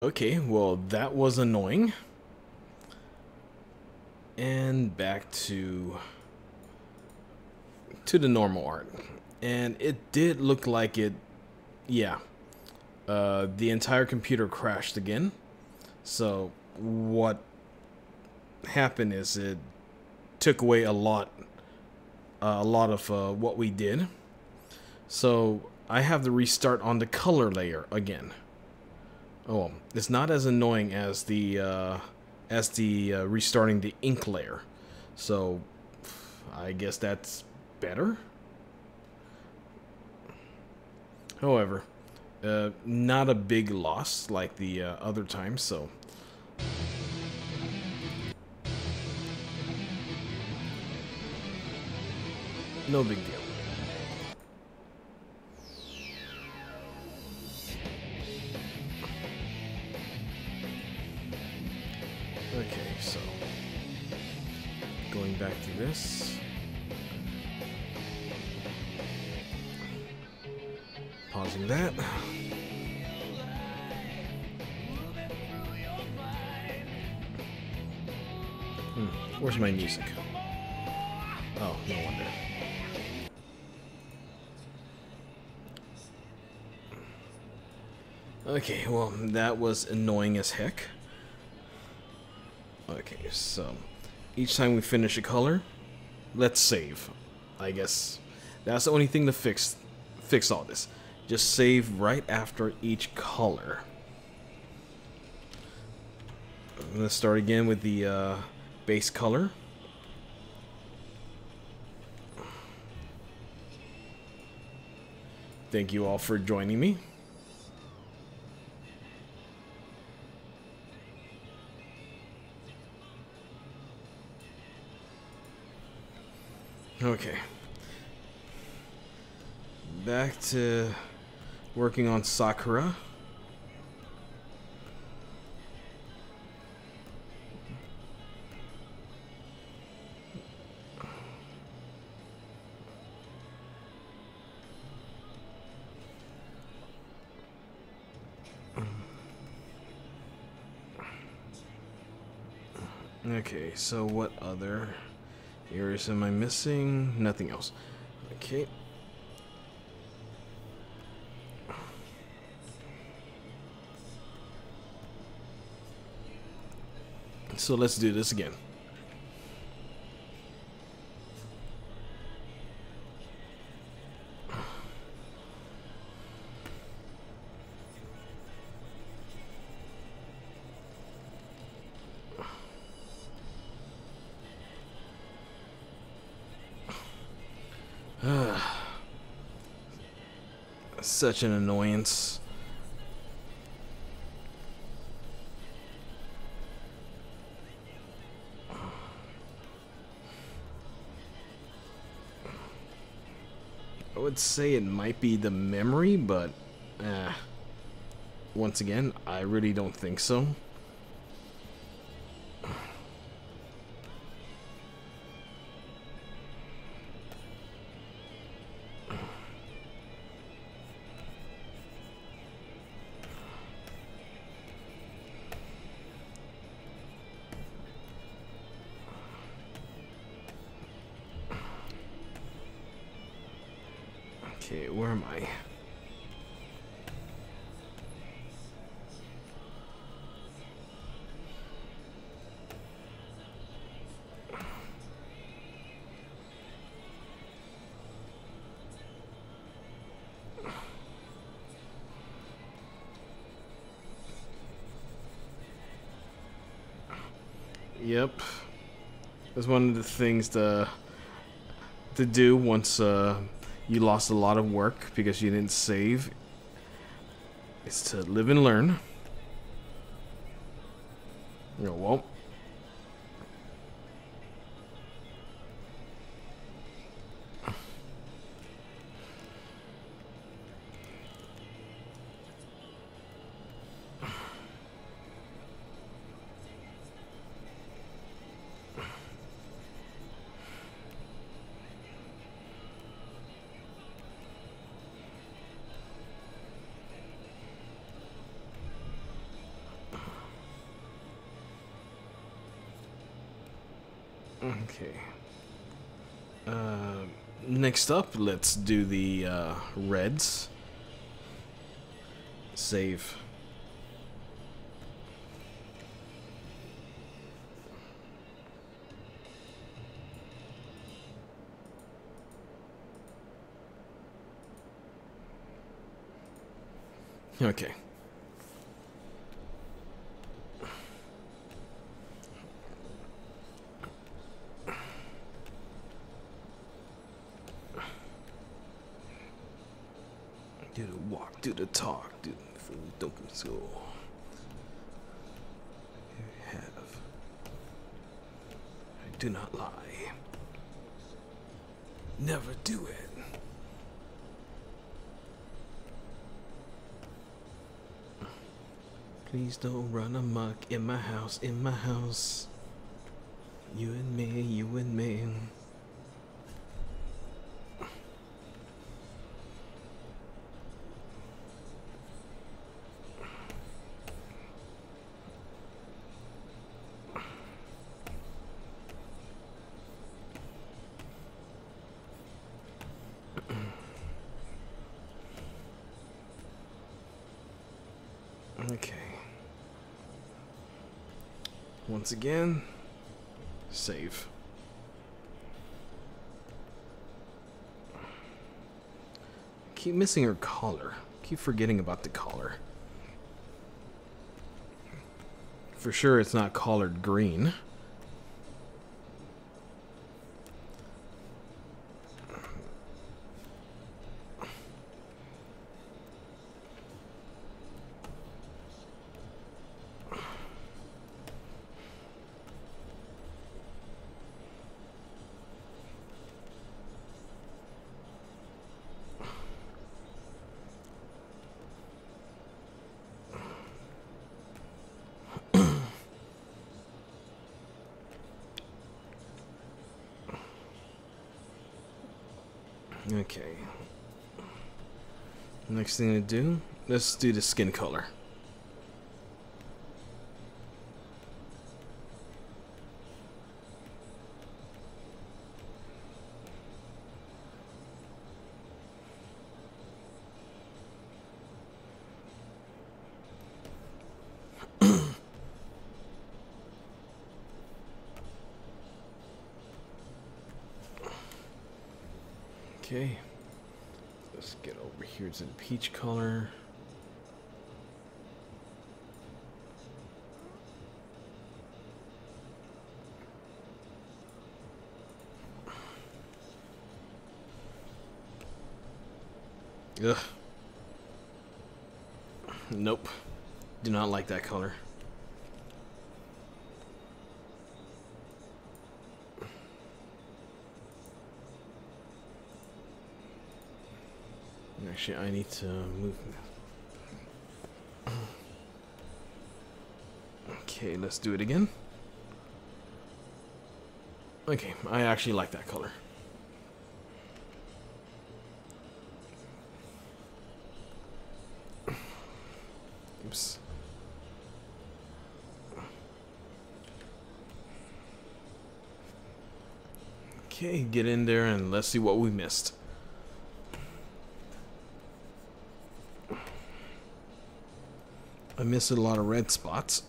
Okay, well that was annoying. And back to the normal art. And it did look like it, yeah. The entire computer crashed again. So what happened is it took away a lot of what we did. So I have to restart on the color layer again. Oh, it's not as annoying as the restarting the ink layer. So I guess that's better. However, not a big loss like the other times, so no big deal. Okay, so going back to this. Pausing that. Where's my music? Oh, no wonder. Okay, well, that was annoying as heck. Okay, so each time we finish a color, let's save. I guess that's the only thing to fix all this. Just save right after each color. Let's start again with the base color. Thank you all for joining me. Okay. Back to working on Sakura. Okay, so what other areas am I missing? Nothing else. Okay. So let's do this again. Such an annoyance. I would say it might be the memory, but once again, I really don't think so. Okay, where am I? Yep. That's one of the things to do once you lost a lot of work because you didn't save. Is to live and learn. You know, well. Okay. Next up, let's do the reds. Save. Okay. Do the walk, do the talk, do the food, don't go to school. You have. I do not lie. Never do it. Please don't run amok in my house, in my house. You and me, you and me. Okay. Once again, save. Keep missing her collar. Keep forgetting about the collar. For sure it's not collared green. Okay. Next thing to do, let's do the skin color. Okay, let's get over here to the peach color. Ugh. Nope. Do not like that color. Actually, I need to move. Okay, let's do it again. Okay, I actually like that color. Oops. Okay, get in there and let's see what we missed. I missed a lot of red spots.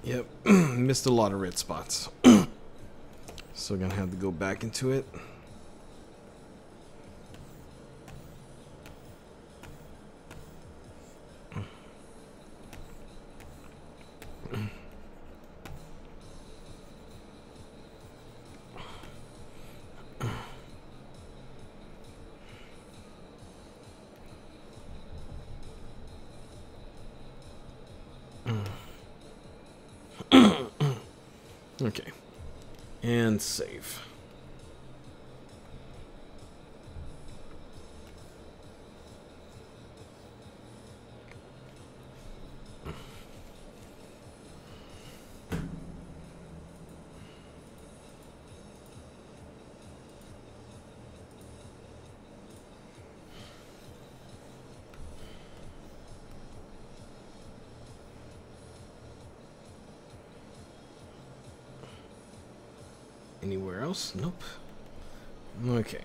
Yep, missed a lot of red spots. So gonna have to go back into it. Okay. And save. Anywhere else? Nope. Okay.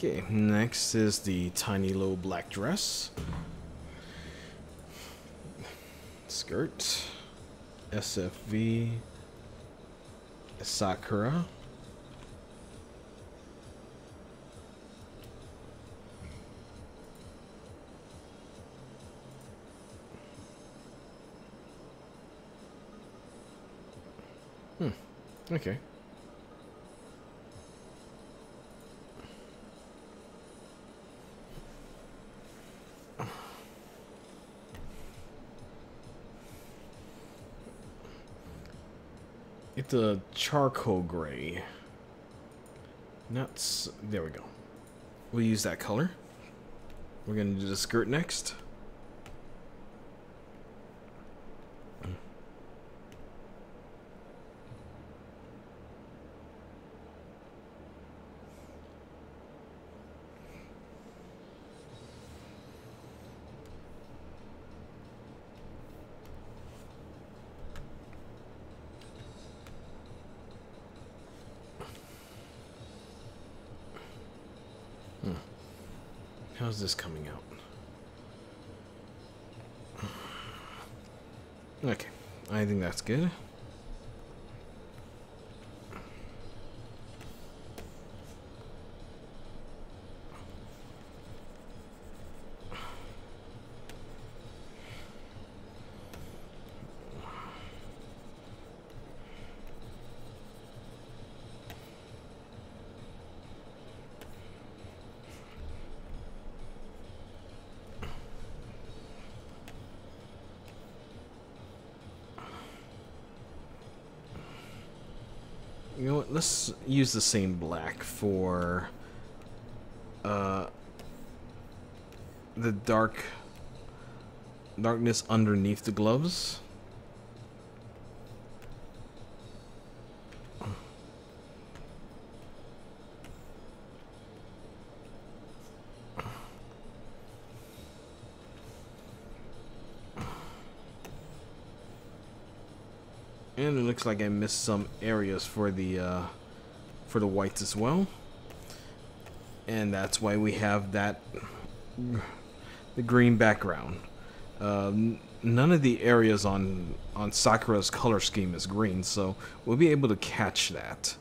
Okay, next is the tiny little black dress. Skirt. SFV. Sakura. Okay. It's a charcoal gray. Nuts. There we go. We'll use that color. We're gonna do the skirt next. How's this coming out? Okay, I think that's good. You know what, let's use the same black for the darkness underneath the gloves. And it looks like I missed some areas for the whites as well. And that's why we have that the green background. None of the areas on Sakura's color scheme is green, so we'll be able to catch that.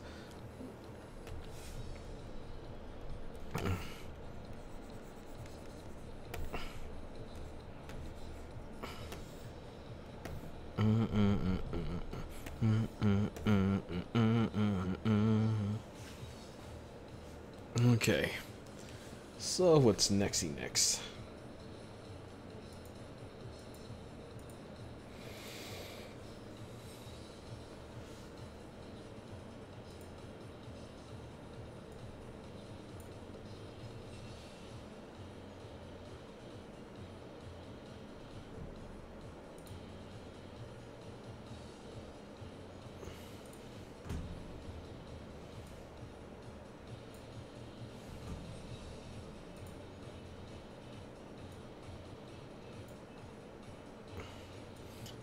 Okay, so what's nexty next?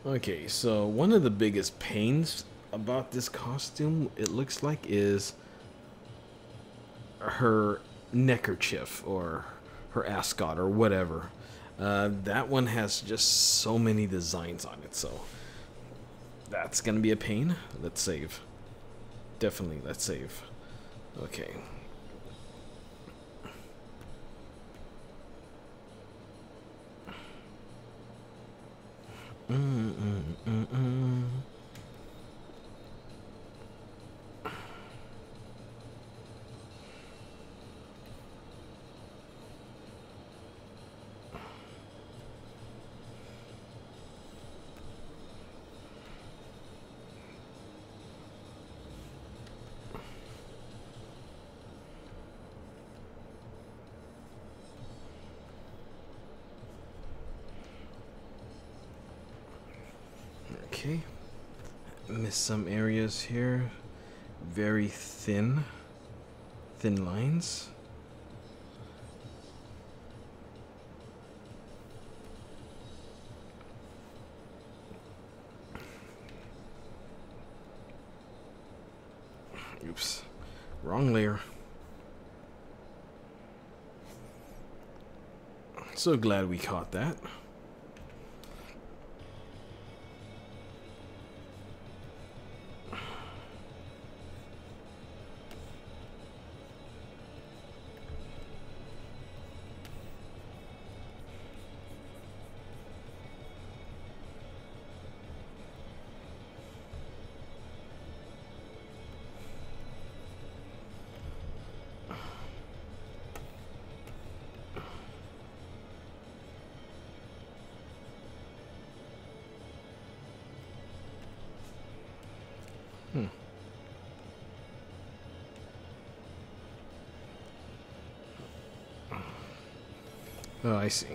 Okay, so one of the biggest pains about this costume, it looks like, is her neckerchief or her ascot or whatever. That one has just so many designs on it, so that's gonna be a pain. Let's save. Definitely, let's save. Okay. Okay, missed some areas here. Very thin lines. Oops, wrong layer. So glad we caught that. Oh, I see.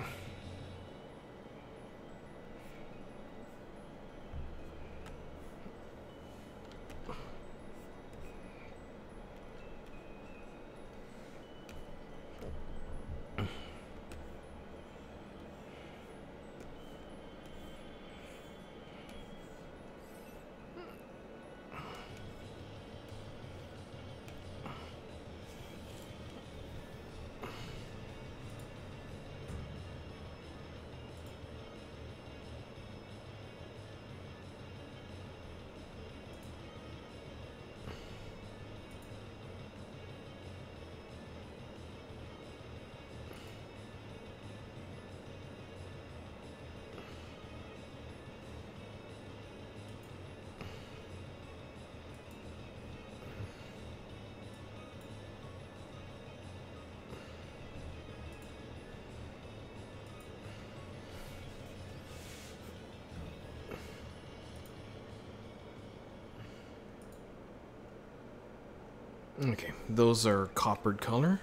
Okay, those are coppered color.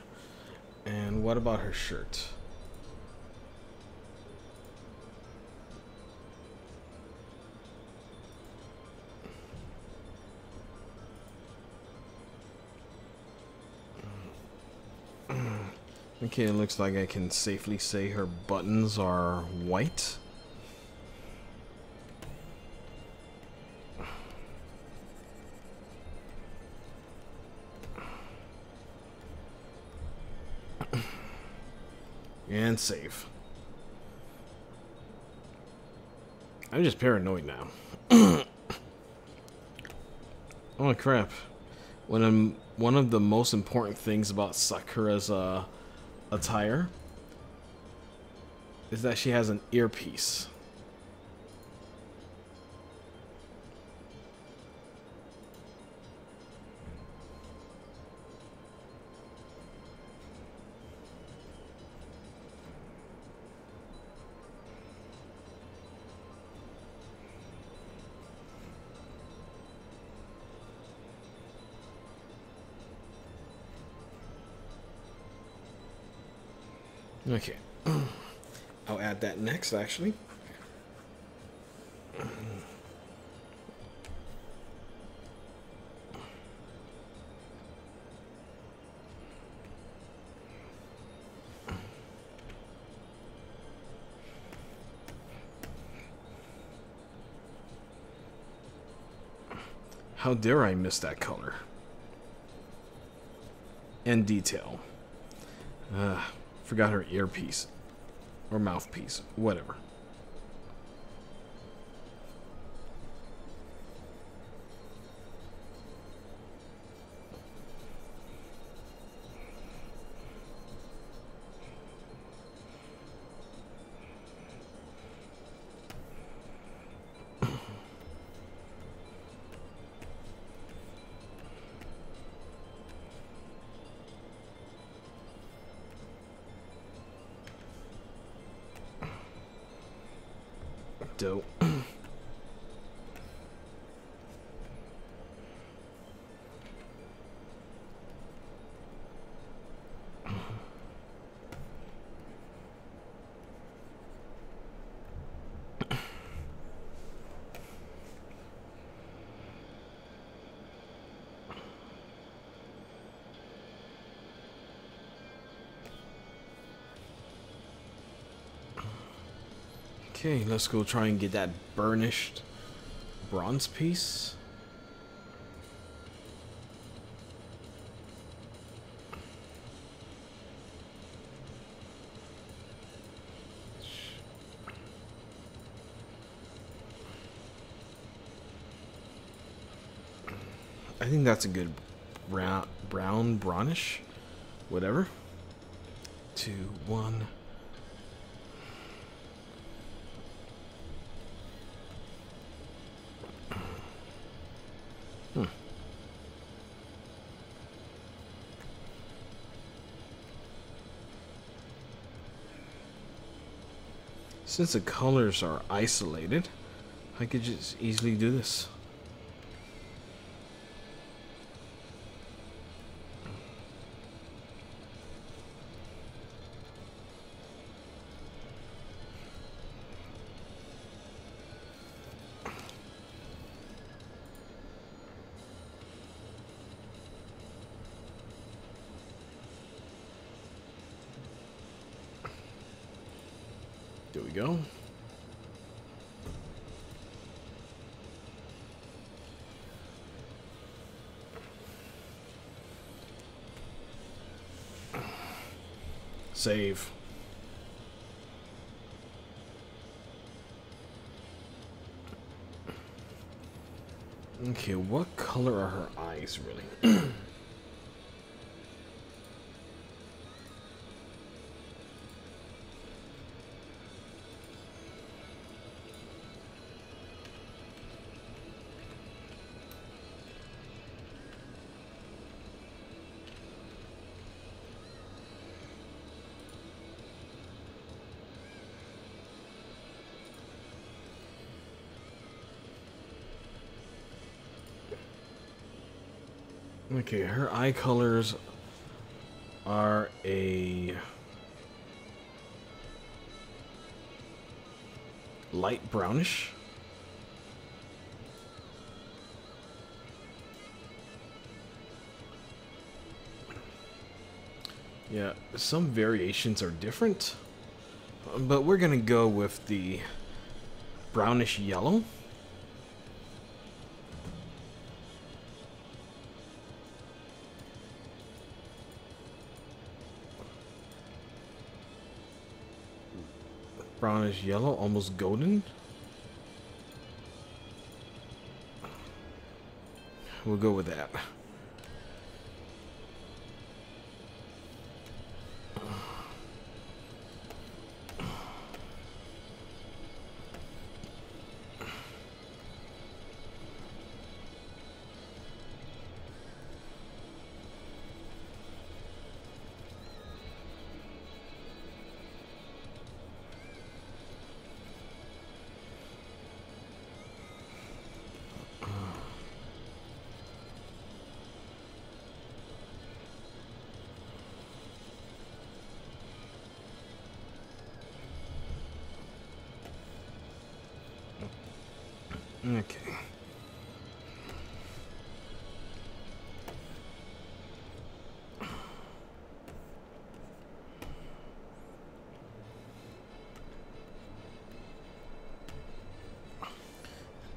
And what about her shirt? Okay, it looks like I can safely say her buttons are white. And save. I'm just paranoid now. Oh crap. One of the most important things about Sakura's attire is that she has an earpiece. Okay, I'll add that next, actually. How dare I miss that color? And detail. Forgot her earpiece. Or mouthpiece. Whatever. Dope. Okay, let's go try and get that burnished bronze piece. I think that's a good brown brownish, whatever. 2, 1. Since the colors are isolated, I could just easily do this. There we go. Save. Okay, what color are her eyes really? Okay, her eye colors are a light brownish. Yeah, some variations are different, but we're gonna go with the brownish yellow. Brownish yellow, almost golden. We'll go with that. Okay.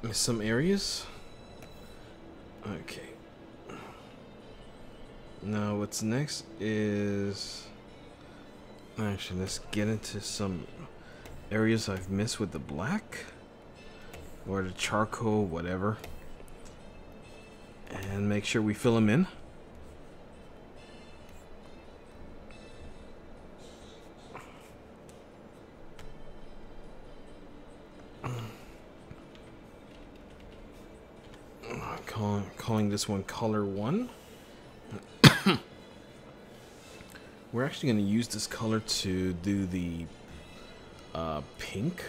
Miss some areas. Okay. Now what's next is... Actually, let's get into some areas I've missed with the black. Or the charcoal, whatever. And make sure we fill them in. Calling this one color 1. We're actually going to use this color to do the pink.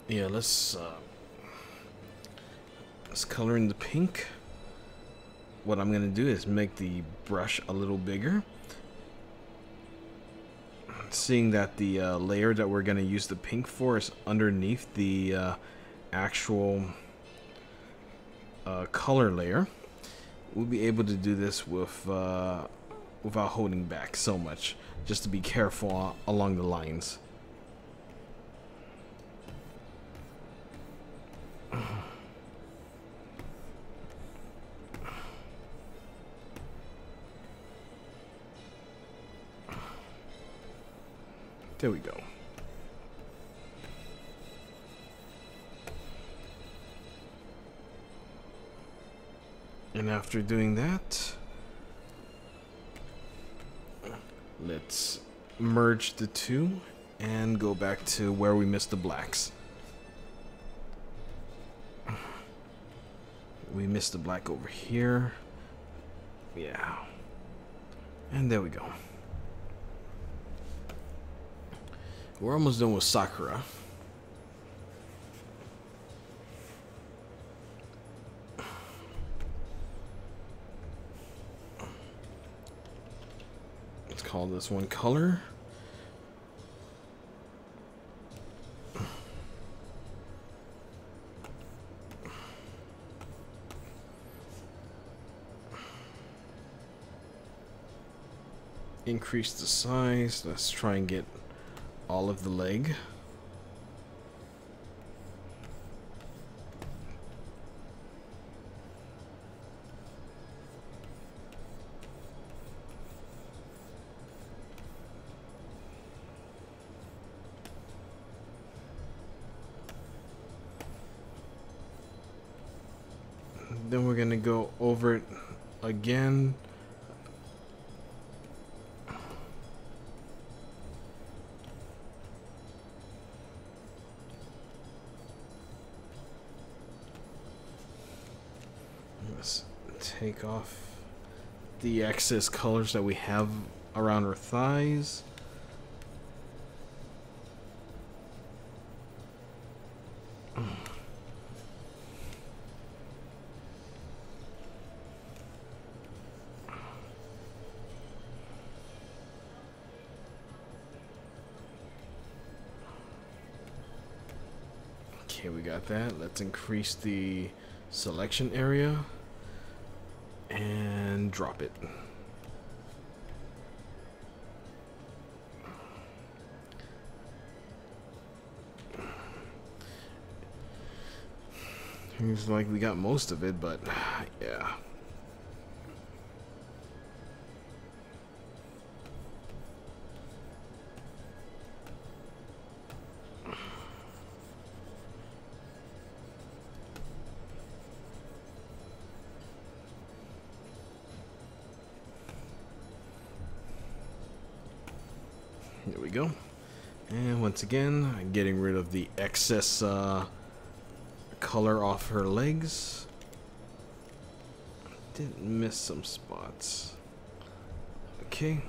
Yeah, let's color in the pink. What I'm gonna do is make the brush a little bigger. Seeing that the layer that we're gonna use the pink for is underneath the actual color layer, we'll be able to do this with without holding back so much. Just to be careful along the lines. There we go. And after doing that, let's merge the two and go back to where we missed the blacks. We missed the black over here. Yeah. And there we go. We're almost done with Sakura. Let's call this one color. Increase the size. Let's try and get all of the leg. Then we're gonna go over it again. Let's take off the excess colors that we have around our thighs. Okay, we got that. Let's increase the selection area and drop it. Seems like we got most of it, but yeah. Here we go. And once again, I'm getting rid of the excess color off her legs. Did miss some spots. Okay.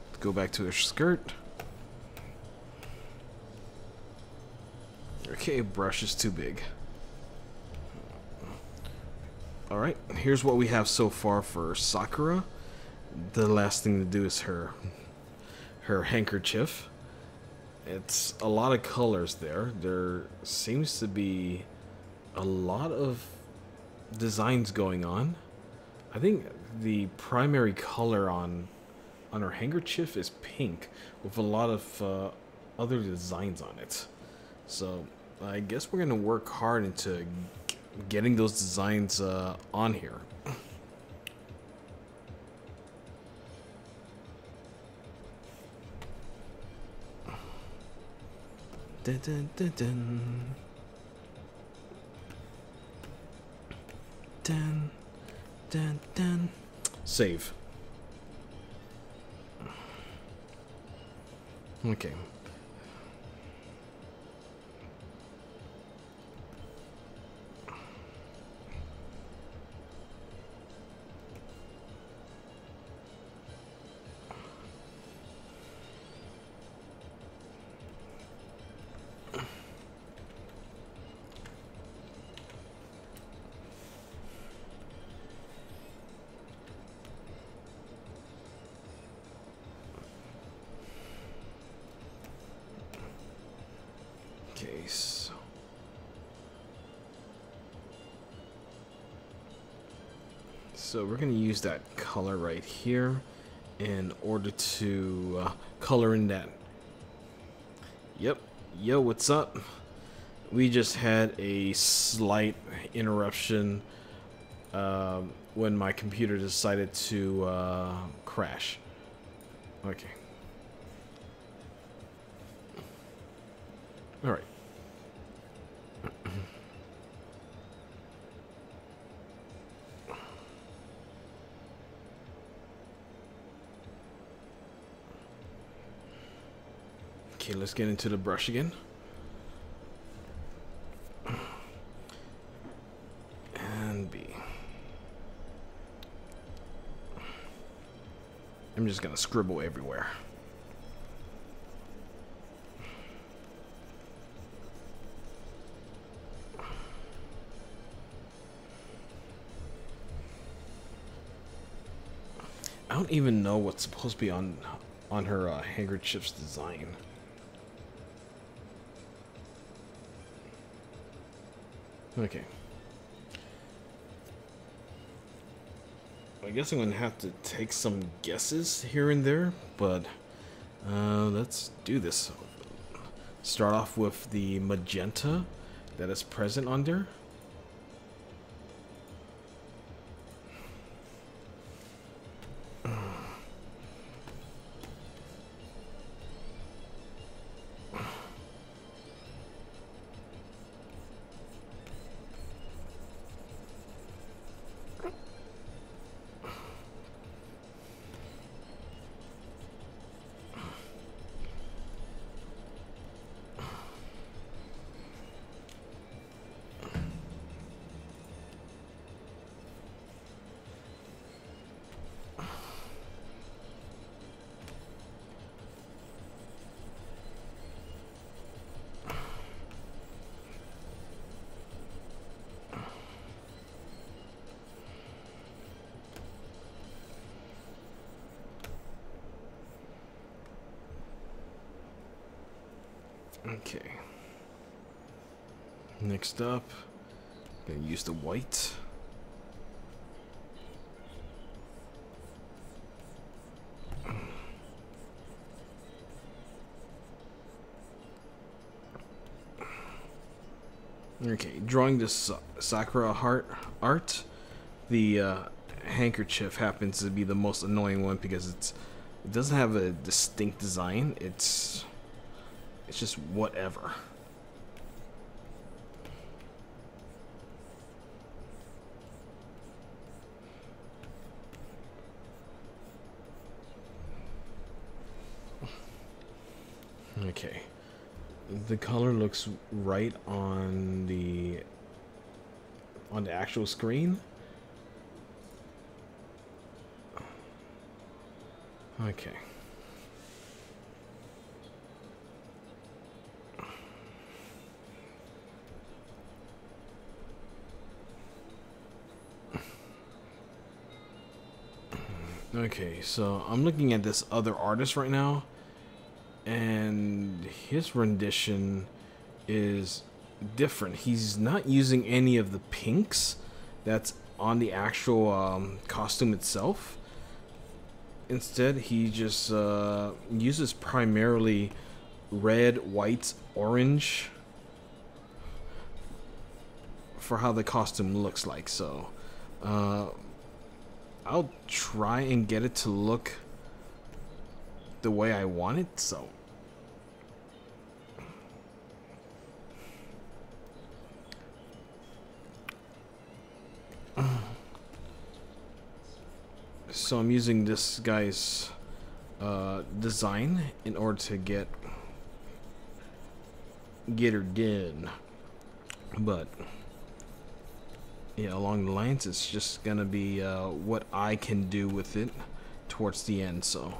Let's go back to her skirt. Okay, brush is too big. Alright, here's what we have so far for Sakura. The last thing to do is her handkerchief. it's a lot of colors there. There seems to be a lot of designs going on. I think the primary color on her handkerchief is pink with a lot of other designs on it. So I guess we're gonna work hard into getting those designs on here. Dun, dun, dun, dun. Dun, dun, dun. Save. Okay. Case. So we're going to use that color right here in order to color in that. Yep. Yo, what's up? We just had a slight interruption when my computer decided to crash. Okay. All right. Okay, let's get into the brush again. And B. I'm just gonna scribble everywhere. I don't even know what's supposed to be on her handkerchief's design. Okay. I guess I'm gonna have to take some guesses here and there, but let's do this. Start off with the magenta that is present on there. Okay. Next up, gonna use the white. Okay, drawing this Sakura heart art. The handkerchief happens to be the most annoying one because it doesn't have a distinct design. It's just whatever. Okay. The color looks right on the actual screen. Okay. Okay, so I'm looking at this other artist right now, And his rendition is different. He's not using any of the pinks that's on the actual costume itself. Instead, he just uses primarily red, white, orange for how the costume looks like. So I'll try and get it to look the way I want it. So I'm using this guy's design in order to get her done. But yeah, along the lines, it's just gonna be what I can do with it towards the end. So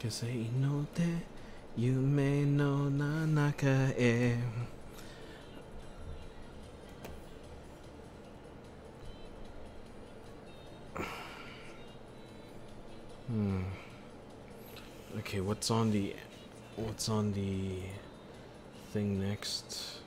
cause I know that you may know nanaka e. Okay, what's on the thing next?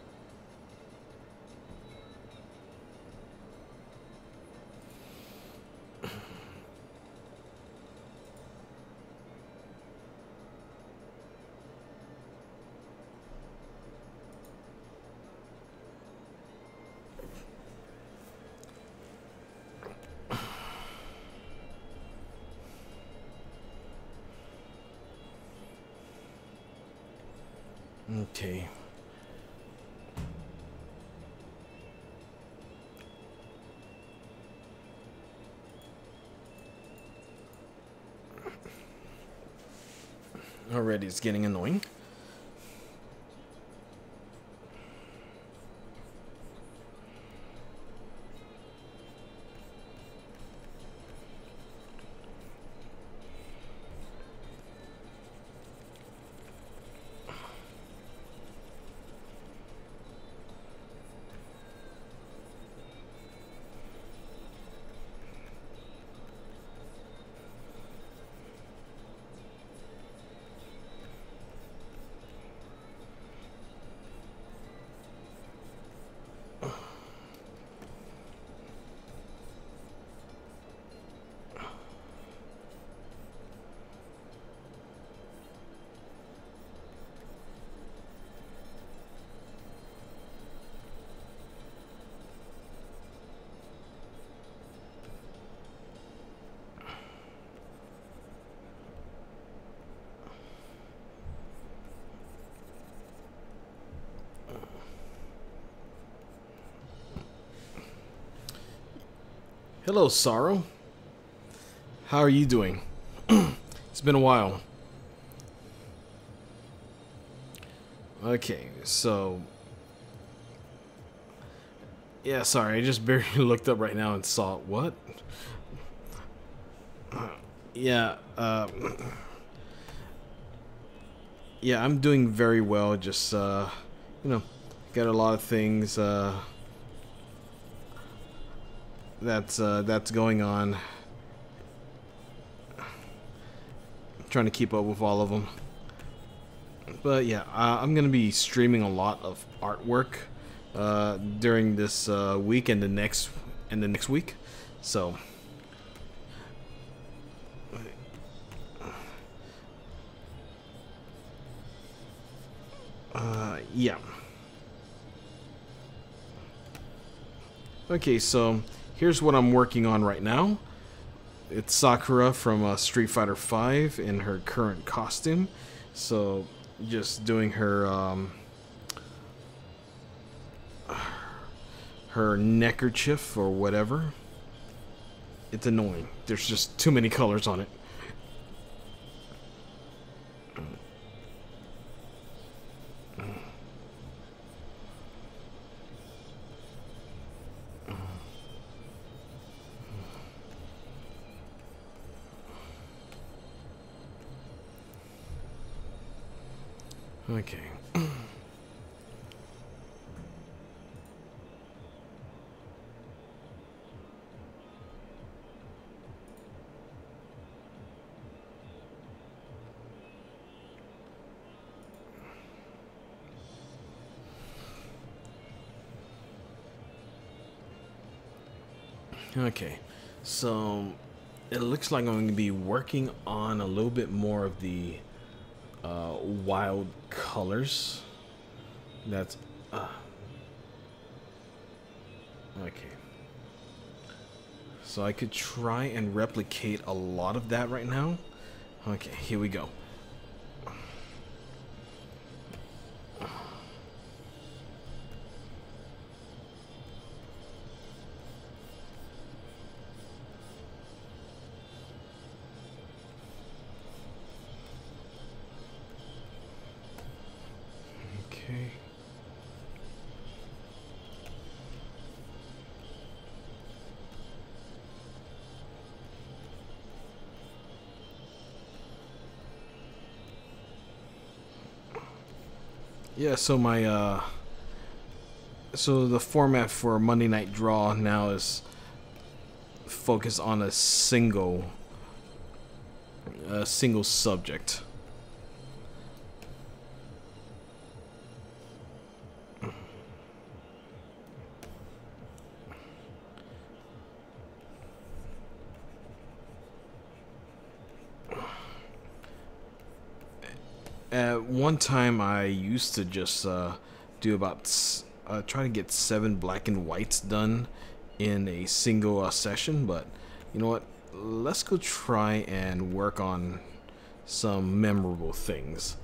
Okay. Already it's getting annoying. Hello, Sorrow. How are you doing? It's been a while. Okay, so... yeah, sorry, I just barely looked up right now and saw... what? Yeah, yeah, I'm doing very well, just, you know, got a lot of things, that's going on. Trying to keep up with all of them. But yeah, I'm gonna be streaming a lot of artwork during this week and the next week. So yeah. Okay, so here's what I'm working on right now. It's Sakura from Street Fighter V in her current costume. So just doing her her neckerchief or whatever. It's annoying. There's just too many colors on it. Okay. Okay, so it looks like I'm going to be working on a little bit more of the wild colors. That's okay. So I could try and replicate a lot of that right now. Okay, here we go. Okay. Yeah, so my so the format for Monday Night Draw now is focused on a single subject. At one time, I used to just do about try to get 7 black and whites done in a single session. But you know what? Let's go try and work on some memorable things.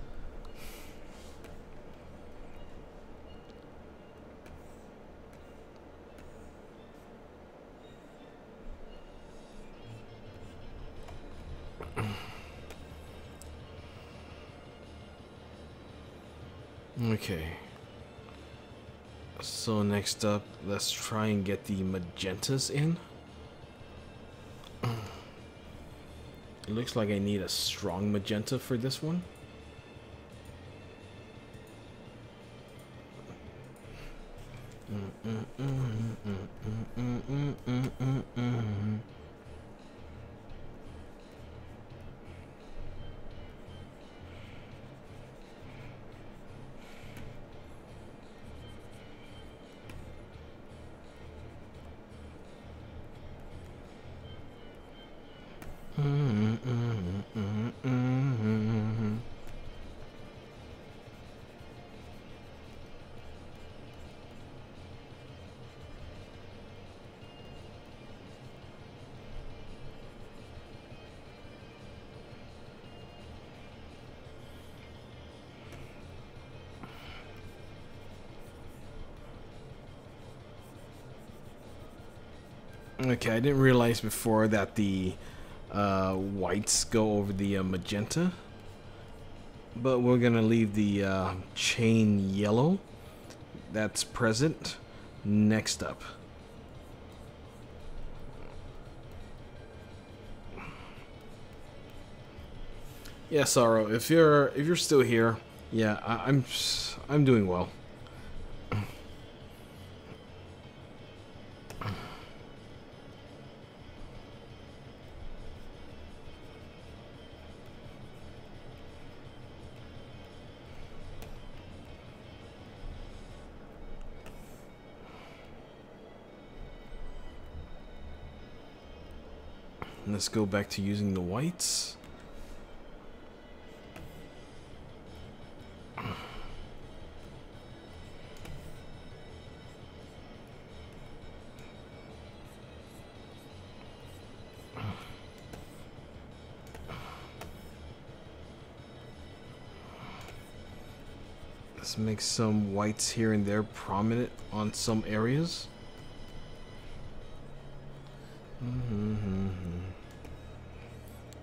Okay. So next up, let's try and get the magentas in. It looks like I need a strong magenta for this one. Okay, I didn't realize before that the whites go over the magenta, but we're gonna leave the chain yellow that's present next up. Yeah, Sorrow, if you're still here, yeah, I'm doing well. Let's go back to using the whites. Let's make some whites here and there prominent on some areas.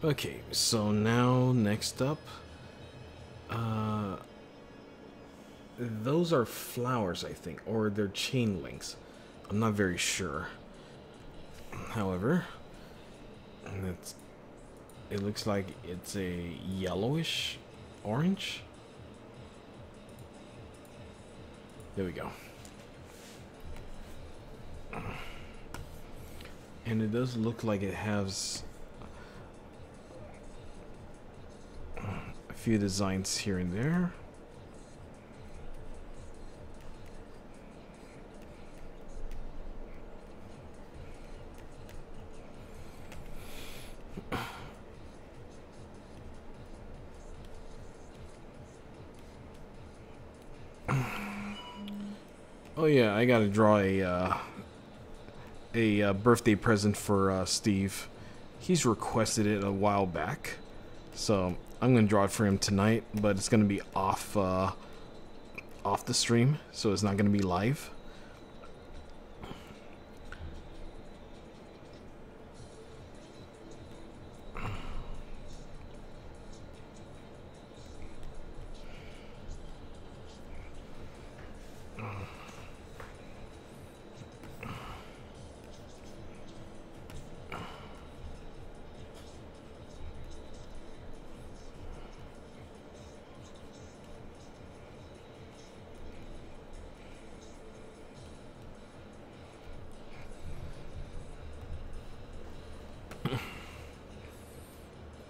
Okay, so now next up, those are flowers, I think, or they're chain links. I'm not very sure. However, it looks like it's a yellowish orange. There we go. And it does look like it has a few designs here and there. Oh yeah, I gotta draw a birthday present for Steve. He's requested it a while back, so I'm gonna draw it for him tonight. But it's gonna be off the stream, so it's not gonna be live.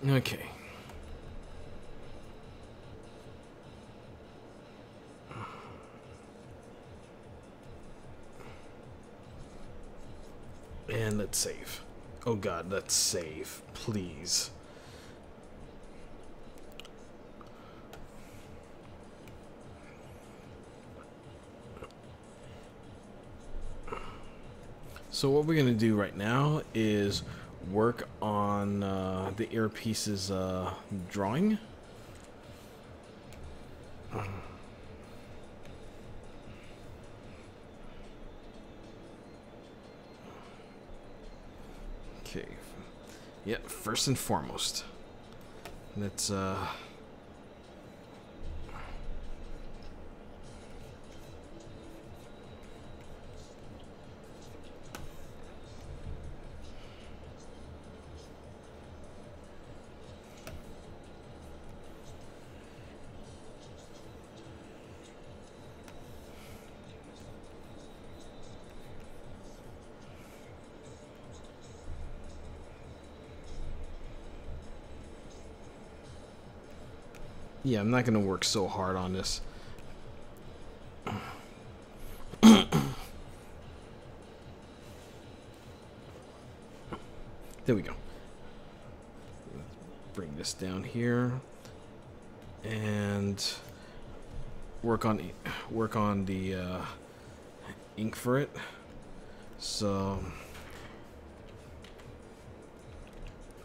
Okay. And let's save. Oh god, let's save, please. So what we're gonna do right now is work on the earpiece's drawing. Okay. Yeah, first and foremost, let's yeah, I'm not gonna work so hard on this. There we go. Let's bring this down here and work on the ink for it. So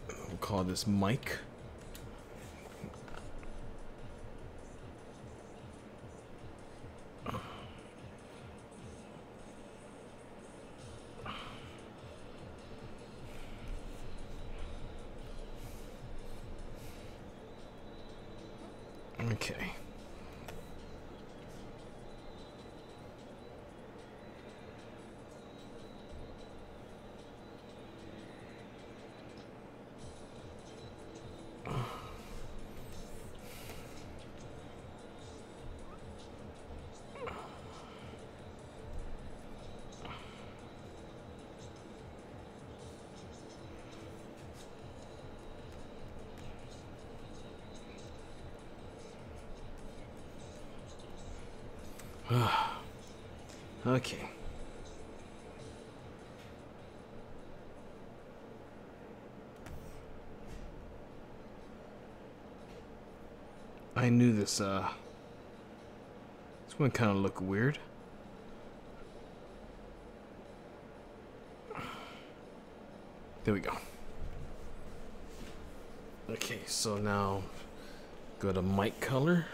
we'll call this Mike. Okay. Okay. I knew this, it's gonna kind of look weird. There we go. Okay, so now go to Mike color.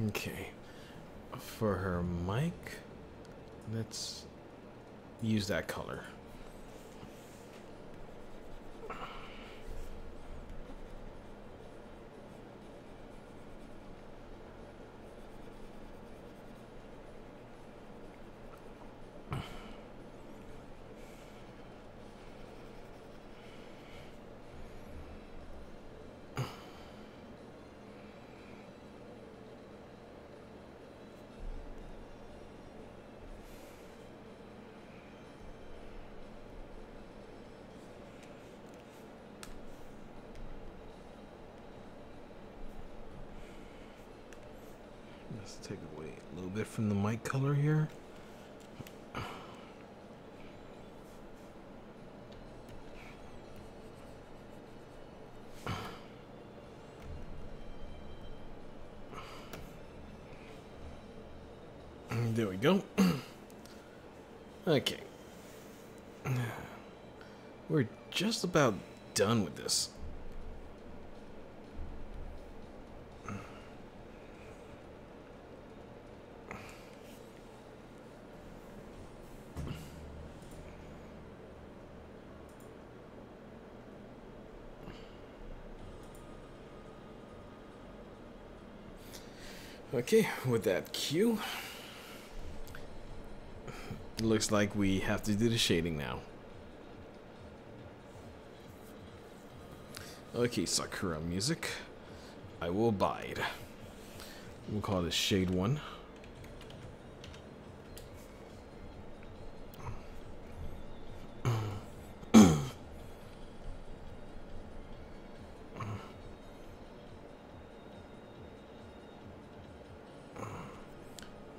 Okay, for her mic, let's use that color. Let's take away a little bit from the mic color here. There we go. Okay. We're just about done with this. Okay, with that cue, looks like we have to do the shading now. Okay, Sakura music. I will abide. We'll call this Shade 1.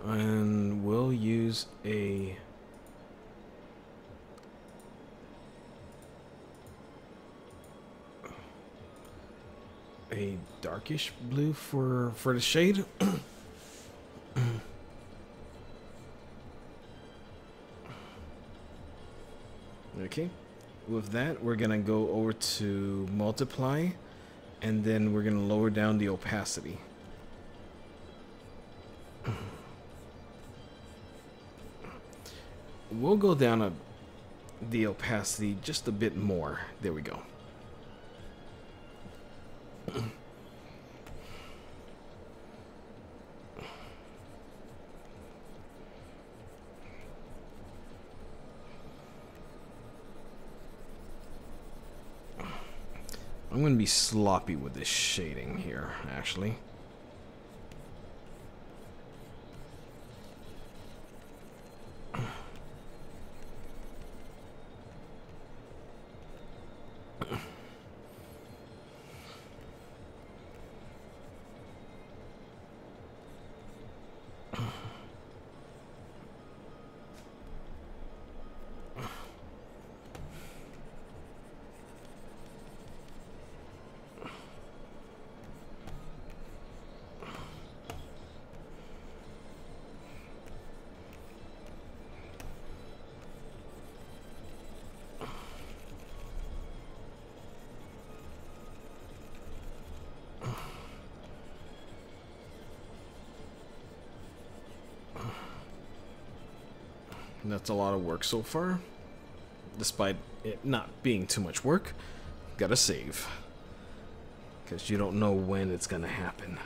And we'll use a darkish blue for the shade. Okay, with that we're gonna go over to multiply, and then we're gonna lower down the opacity. We'll go down the opacity just a bit more. There we go. I'm going to be sloppy with this shading here, actually. That's a lot of work so far. Despite it not being too much work, gotta save. Because you don't know when it's gonna happen.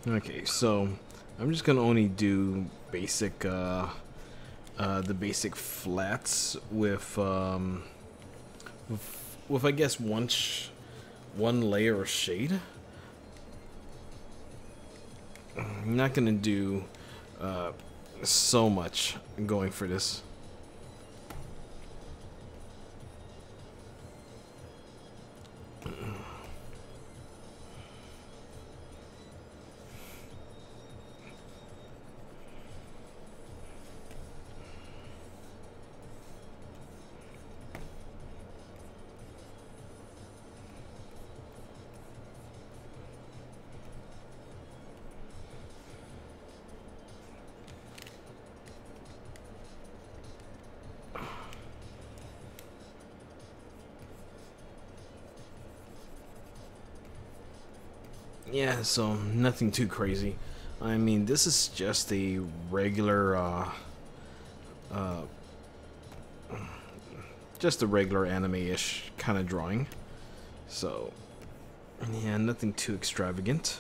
Okay, so I'm just gonna only do basic, the basic flats with I guess one layer of shade. I'm not gonna do so much going for this. Yeah, so nothing too crazy. I mean, this is just a regular, just a regular anime-ish kind of drawing. So, yeah, nothing too extravagant.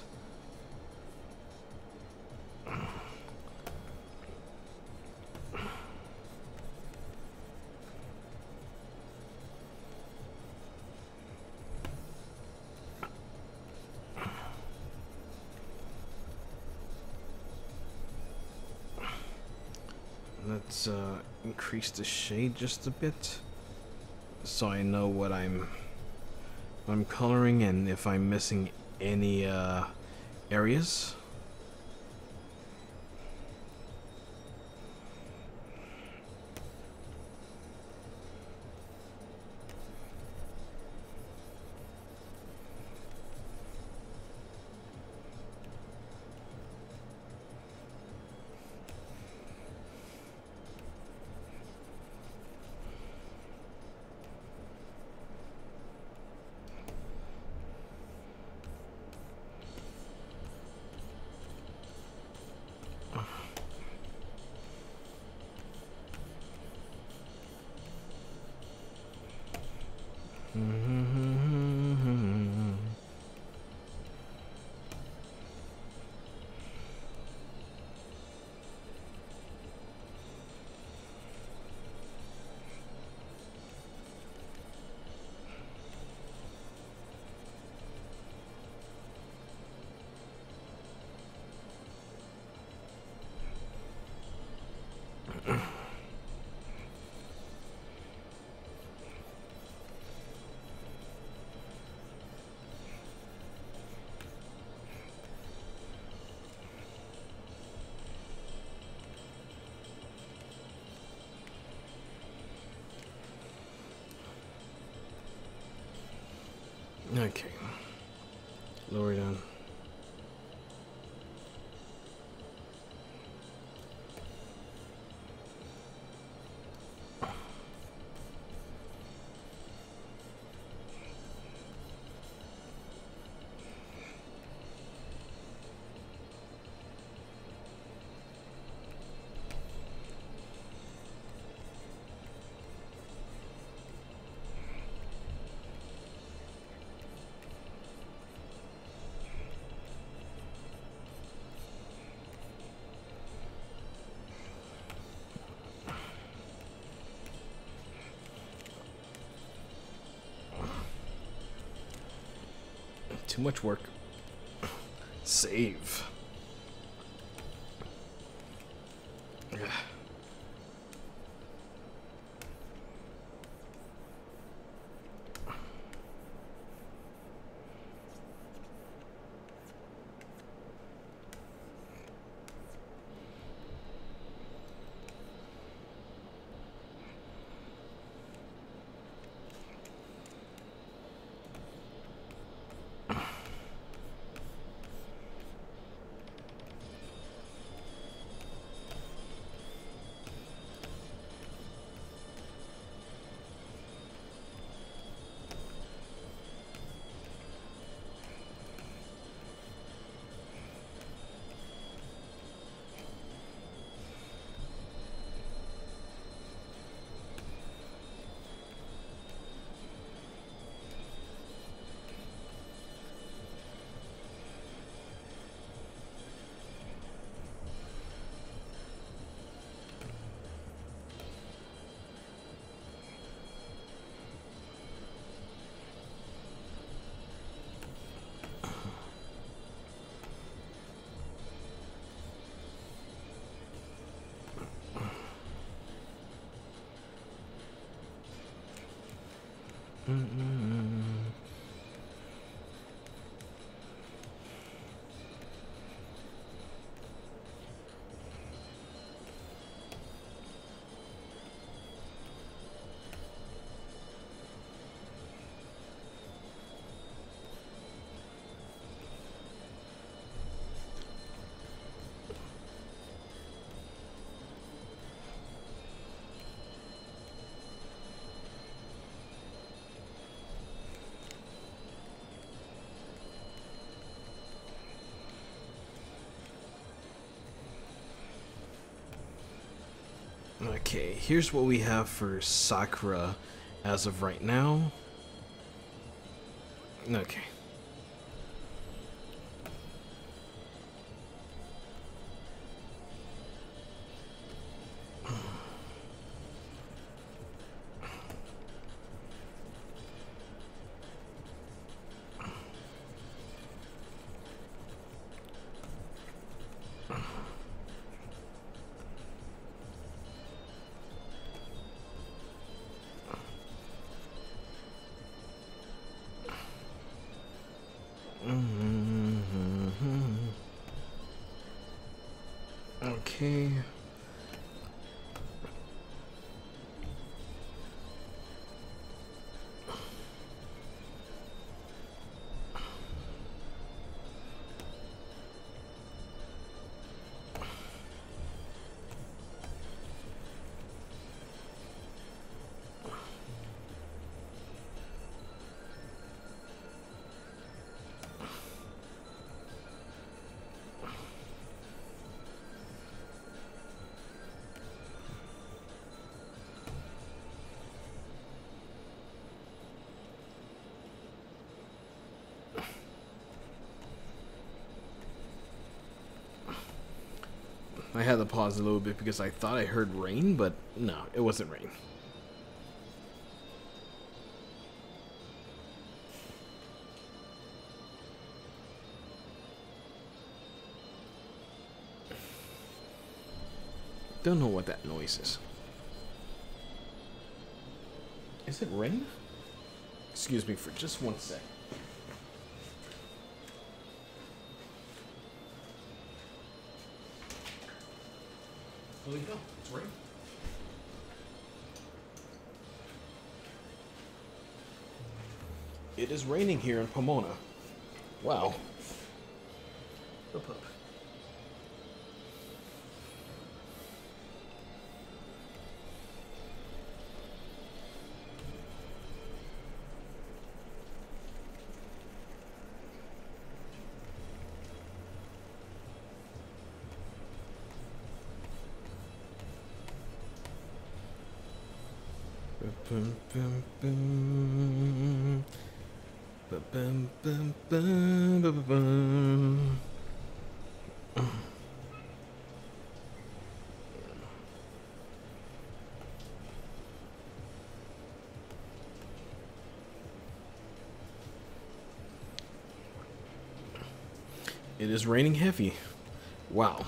Let's increase the shade just a bit, so I know what I'm coloring and if I'm missing any areas. Okay, lower down. Too much work. Save. Okay, here's what we have for Sakura as of right now. Okay. Okay. I had to pause a little bit because I thought I heard rain, but no, it wasn't rain. Don't know what that noise is. Is it rain? Excuse me for just one sec. Well, you go. It's raining. It is raining here in Pomona. Wow. Up, up. Bum, bum, bum. Bum, bum, bum, bum, bum. It is raining heavy. Wow.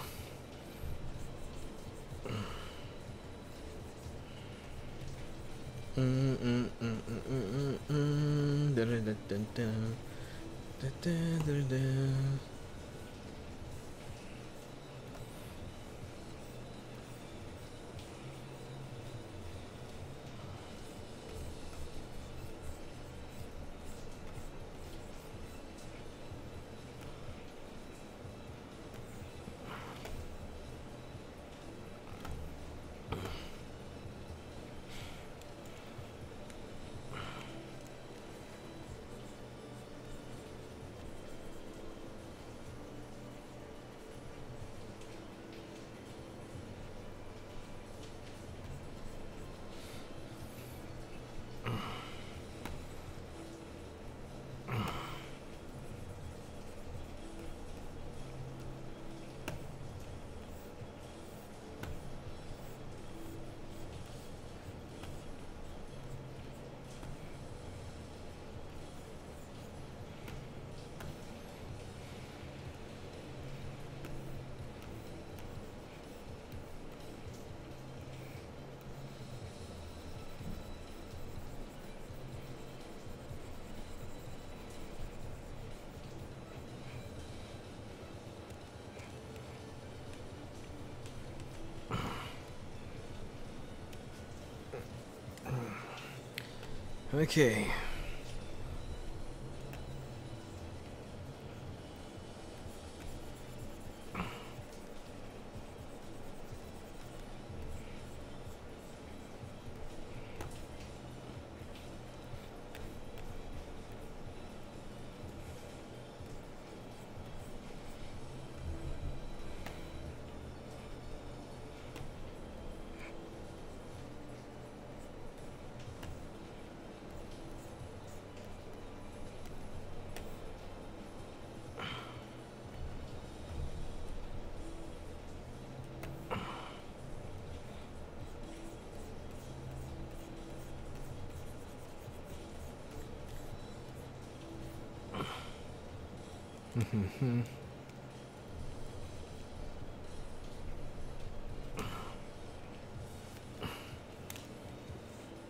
Okay.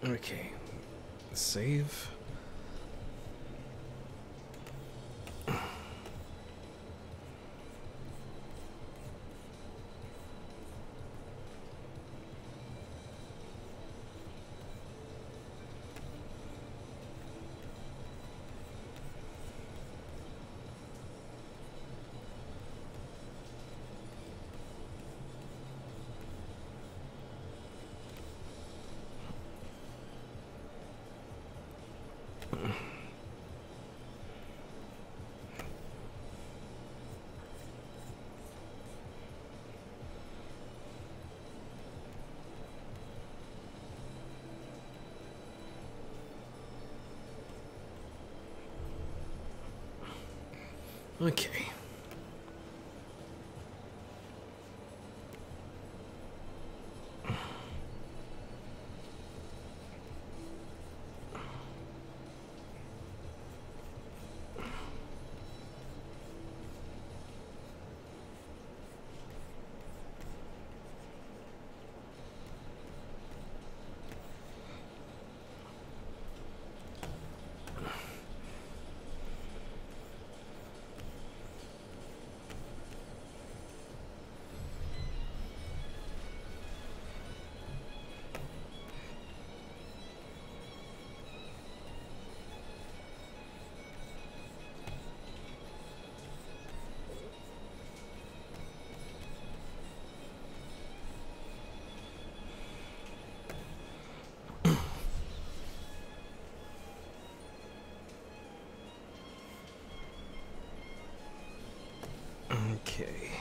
Okay. Save. Okay. Okay.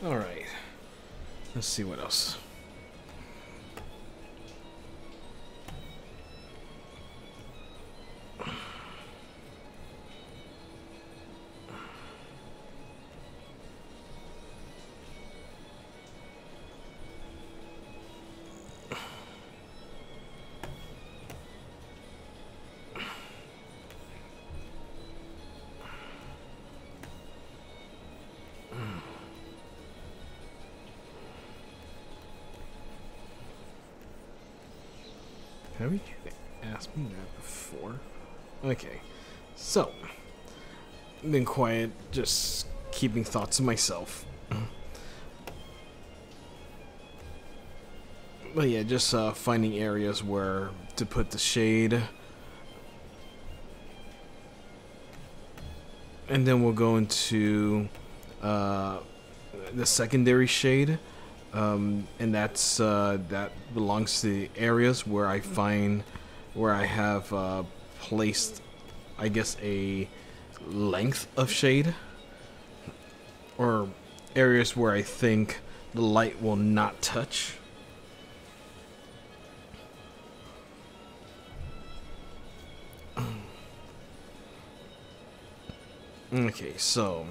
All right. Let's see what else. Haven't you asked me that before? Okay, so been quiet, just keeping thoughts to myself. But yeah, just finding areas where to put the shade, and then we'll go into the secondary shade. And that's that belongs to the areas where I find where I have placed, I guess, a length of shade, or areas where I think the light will not touch. Okay, so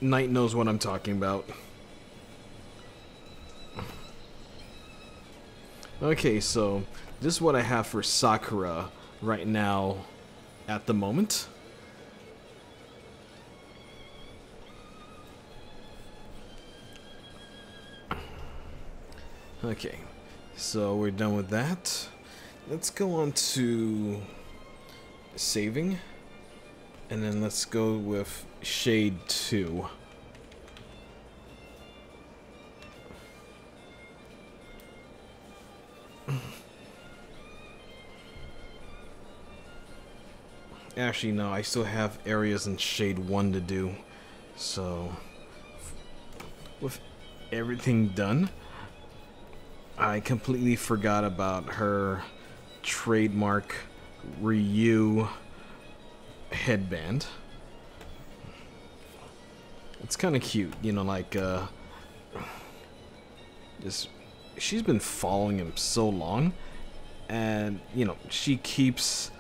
Knight knows what I'm talking about. Okay, so this is what I have for Sakura right now at the moment. Okay, so we're done with that. Let's go on to saving, and then let's go with Shade 2. Actually, no, I still have areas in Shade 1 to do. So, with everything done, I completely forgot about her trademark Ryu headband. It's kind of cute, you know, like, this. She's been following him so long, and, you know, she keeps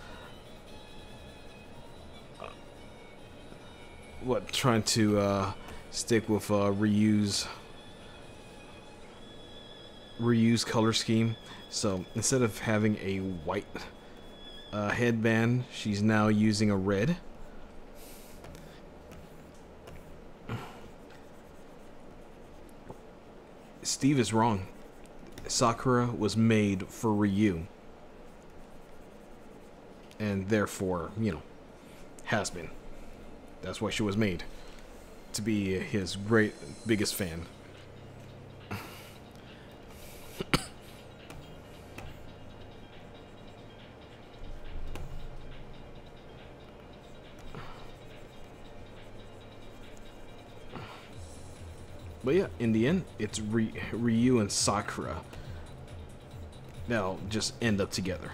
trying to stick with Ryu's color scheme. So instead of having a white headband, she's now using a red. Steve is wrong. Sakura was made for Ryu, and therefore, you know, has been. That's why she was made, to be his biggest fan. But yeah, in the end, it's Ryu and Sakura that'll just end up together.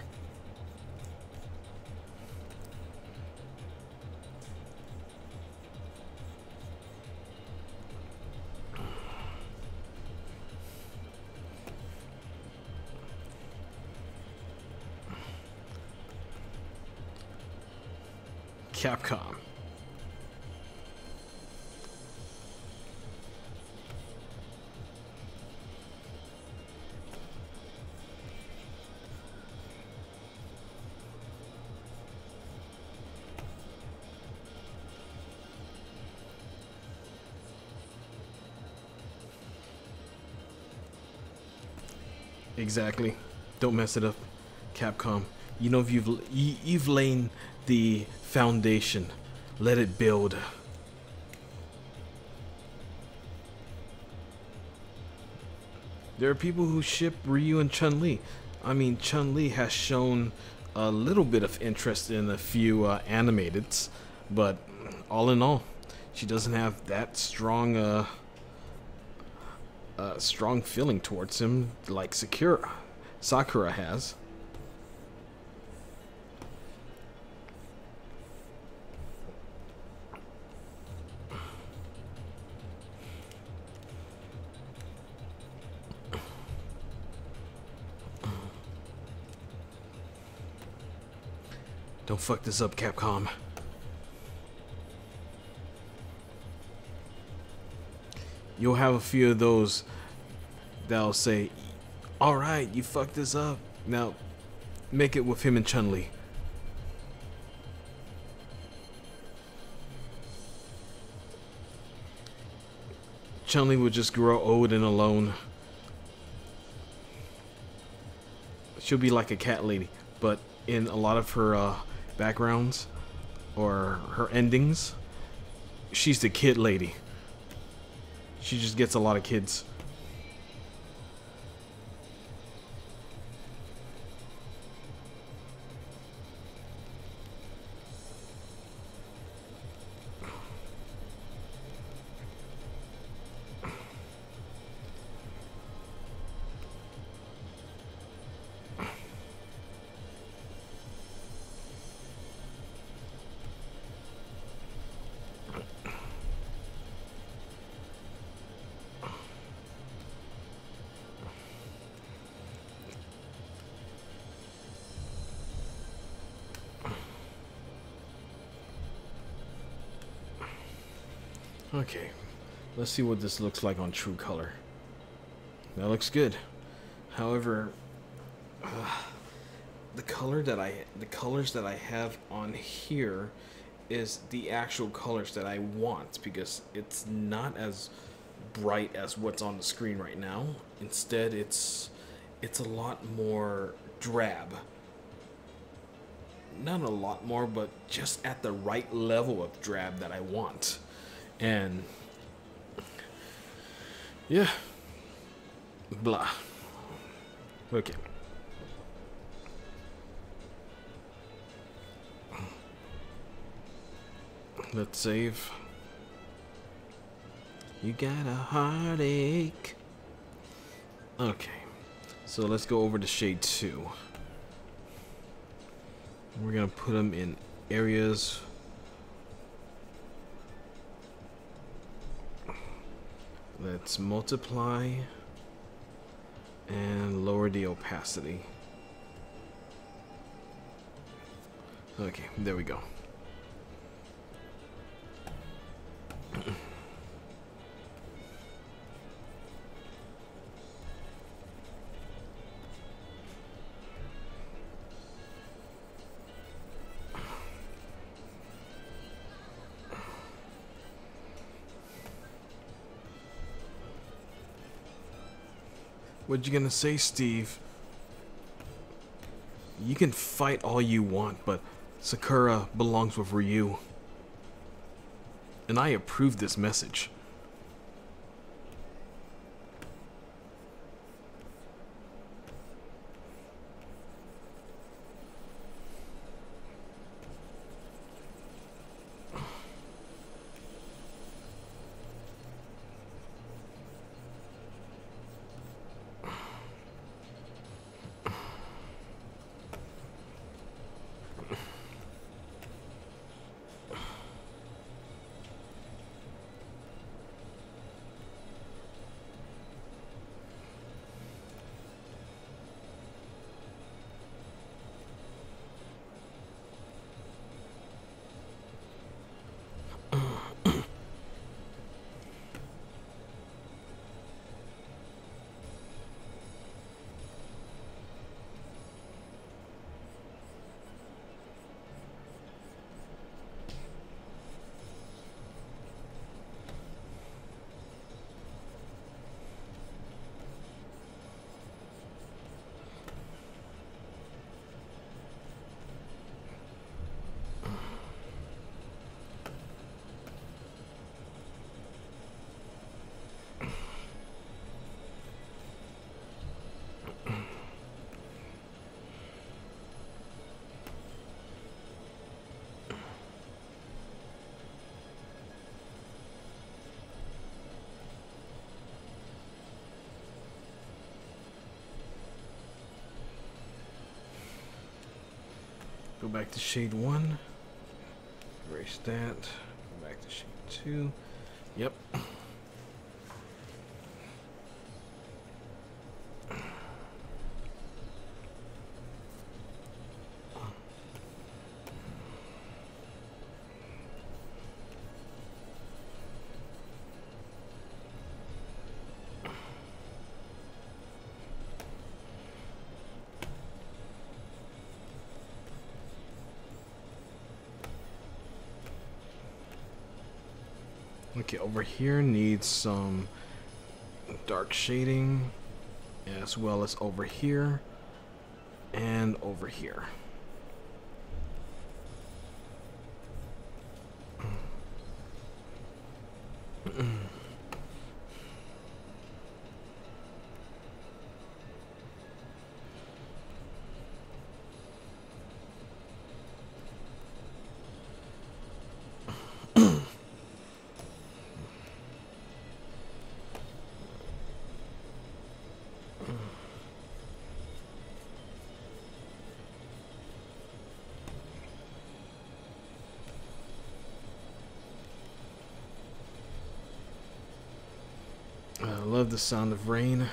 Capcom. Exactly. Don't mess it up, Capcom. You know, if you've laid the foundation, let it build. There are people who ship Ryu and Chun-Li. I mean, Chun-Li has shown a little bit of interest in a few animateds, but all in all, she doesn't have that strong strong feeling towards him like Sakura has. Don't fuck this up, Capcom. You'll have a few of those that'll say, alright, you fucked this up. Now, make it with him and Chun-Li. Chun-Li would just grow old and alone. She'll be like a cat lady, but in a lot of her backgrounds or her endings, she's the kid lady. She just gets a lot of kids. Okay, let's see what this looks like on true color. That looks good. However, the colors that I have on here is the actual colors that I want, because it's not as bright as what's on the screen right now. Instead, it's a lot more drab. Not a lot more, but just at the right level of drab that I want. And yeah, blah. Okay. Let's save. You got a heartache. Okay, so let's go over to shade 2. We're gonna put them in areas. Let's multiply and lower the opacity. Okay, there we go. What you gonna say, Steve? You can fight all you want, but Sakura belongs with Ryu. And I approve this message. Go back to shade 1. Erase that. Go back to shade 2. Yep. Okay, over here needs some dark shading, as well as over here and over here. I love the sound of rain.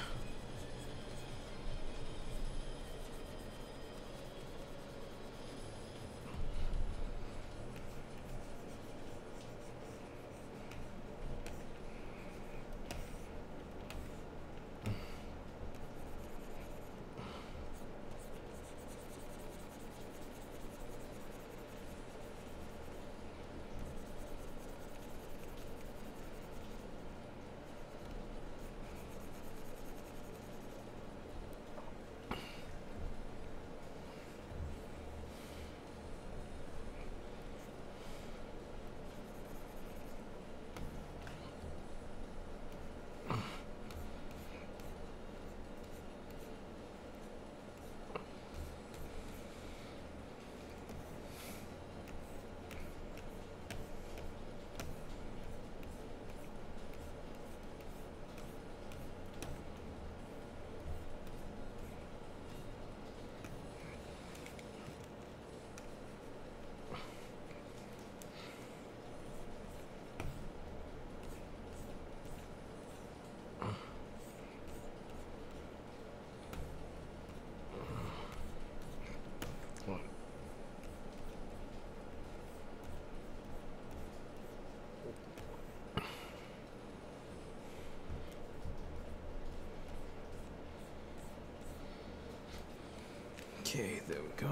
Okay, there we go.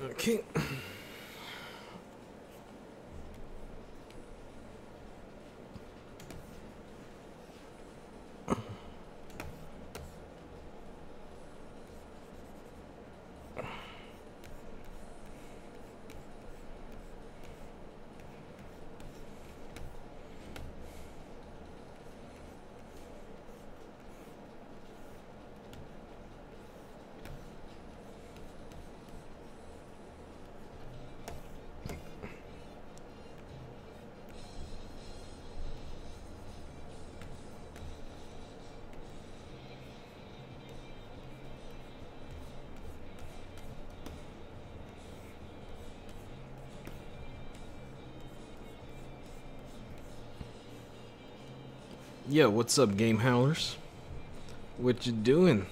Okay. Yo, what's up, game howlers? What you doing?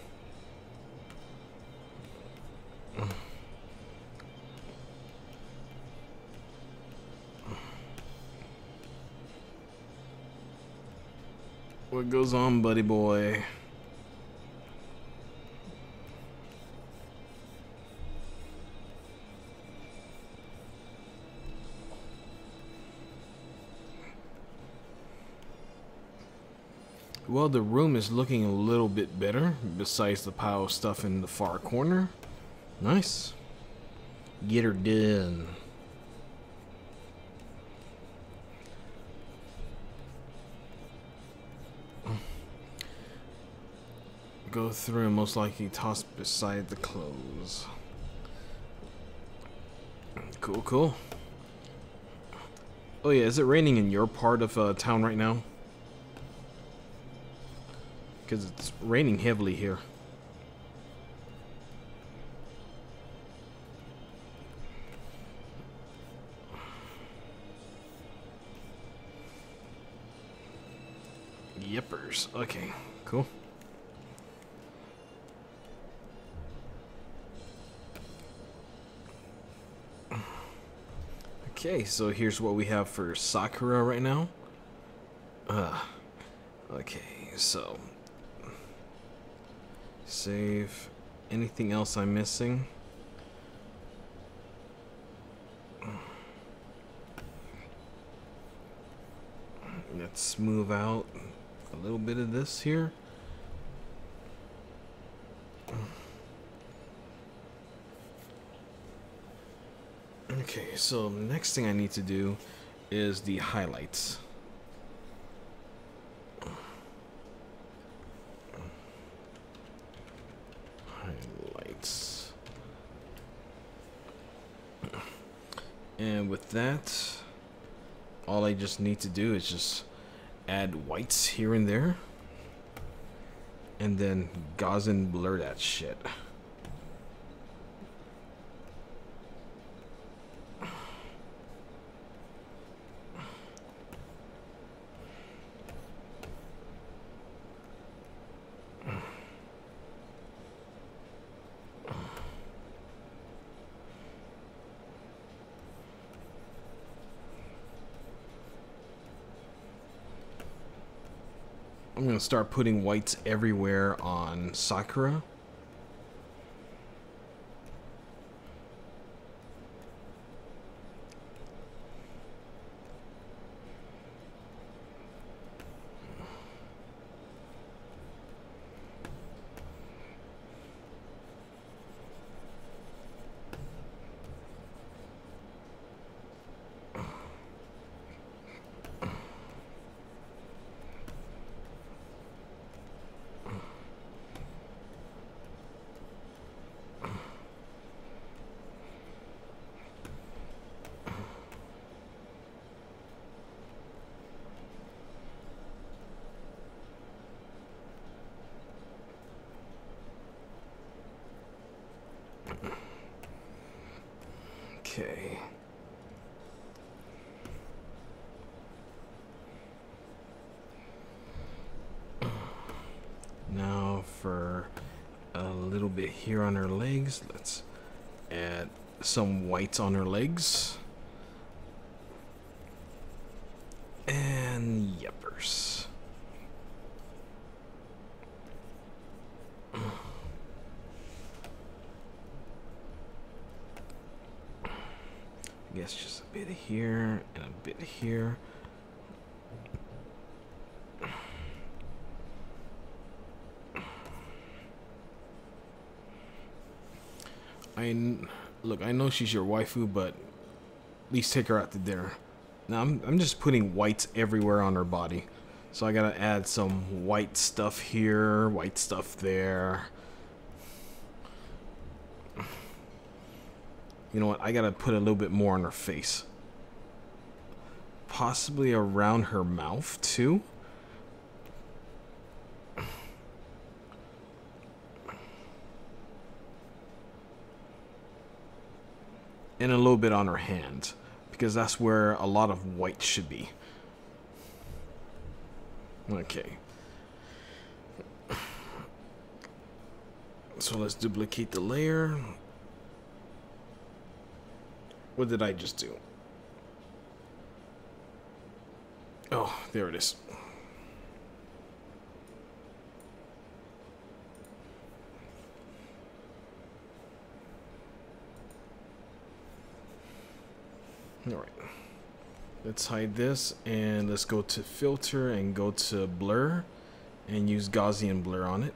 What goes on, buddy boy? Well, the room is looking a little bit better, besides the pile of stuff in the far corner. Nice. Get her done. Go through and most likely toss beside the clothes. Cool, cool. Oh yeah, is it raining in your part of town right now? Because it's raining heavily here. Yippers. Okay, cool. Okay, so here's what we have for Sakura right now. Okay, so save. Anything else I'm missing? Let's smooth out a little bit of this here. Okay, so the next thing I need to do is the highlights. Highlights. And with that, all I just need to do is just add whites here and there. And then gauze and blur that shit. I'm gonna start putting whites everywhere on Sakura. Okay. Now for a little bit here on her legs, let's add some whites on her legs. And yepers. I guess just a bit here and a bit here. Look, I know she's your waifu, but at least take her out to dinner. Now I'm just putting whites everywhere on her body. So I gotta add some white stuff here, white stuff there. You know what? I gotta put a little bit more on her face. Possibly around her mouth too. And a little bit on her hand, because that's where a lot of white should be. Okay. So let's duplicate the layer. What did I just do? Oh, there it is. Alright, let's hide this and let's go to filter and go to blur and use Gaussian blur on it.